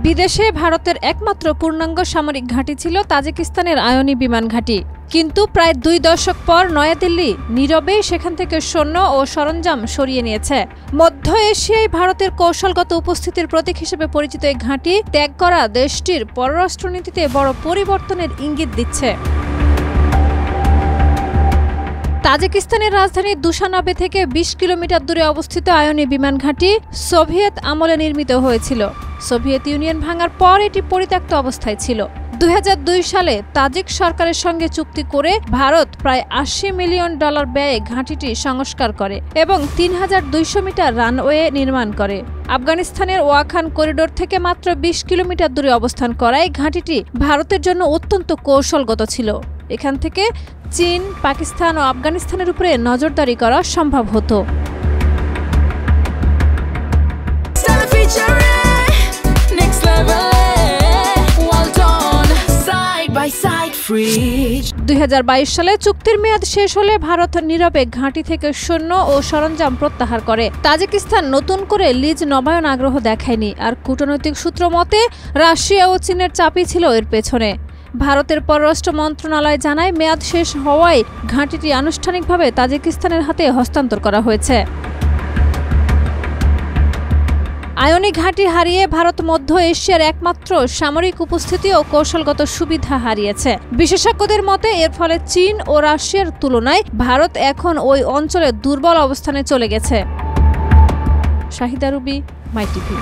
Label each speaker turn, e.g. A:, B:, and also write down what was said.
A: বিদেশে ভারতের একমাত্র পূর্ণাঙ্গ সামরিক ঘাঁটি ছিল তাজিকিস্তানের আয়নি বিমান ঘাঁটি। কিন্তু প্রায় 2 দশক পর নয়াদিল্লি নীরবে সেখান থেকে সৈন্য ও সরঞ্জাম সরিয়ে নিয়েছে। মধ্য এশিয়ায় ভারতের কৌশলগত উপস্থিতির প্রতীক হিসেবে পরিচিত এই ঘাঁটি ত্যাগ করা দেশটির পররাষ্ট্রনীতিতে বড় পরিবর্তনের ইঙ্গিত দিচ্ছে। তাজিকিস্তানের রাজধানী দুশানবে থেকে 20 কিলোমিটার দূরে অবস্থিত আয়নি বিমান ঘাঁটি সোভিয়েত আমলে নির্মিত হয়েছিল। সোভিয়েত ইউনিয়ন ভাঙার পর এটি পরিত্যক্ত অবস্থায় ছিল। 2002 সালে তাজিক সরকারের সঙ্গে চুক্তি করে ভারত প্রায় $80 মিলিয়ন ব্যয়ে ঘাঁটিটি সংস্কার করে এবং 3200 মিটার রানওয়ে নির্মাণ করে। আফগানিস্তানের ওয়াখান করিডোর থেকে মাত্র 20 কিলোমিটার দূরে অবস্থান করায় ঘাঁটিটি ভারতের জন্য অত্যন্ত কৌশলগত ছিল। এখান থেকে চীন, পাকিস্তান ও আফগানিস্তানের উপরে নজরদারি করা সম্ভব হতো। 2022 সালে চুক্তির মেয়াদ শেষ হলে ভারত নীরবে ঘাঁটি থেকে সৈন্য ও সরঞ্জাম প্রত্যাহার করে। তাজিকিস্তান নতুন করে লিজ নবায়ন আগ্রহ দেখায়নি, আর কূটনৈতিক সূত্র মতে রাশিয়া ও চীনের চাপই ছিল এর পেছনে। ভারতের পররাষ্ট্র মন্ত্রণালয় জানায়, মেয়াদ শেষ হওয়ায় ঘাঁটিটি আনুষ্ঠানিকভাবে তাজিকিস্তানের হাতে হস্তান্তর করা হয়েছে। আয়নি ঘাঁটি হারিয়ে ভারত মধ্য এশিয়ার একমাত্র সামরিক উপস্থিতি ও কৌশলগত সুবিধা হারিয়েছে। বিশেষজ্ঞদের মতে এর ফলে চীন ও রাশিয়ার তুলনায় ভারত এখন ওই অঞ্চলে দুর্বল অবস্থানে চলে গেছে। শাহিদা রুবি, মাই টিভি।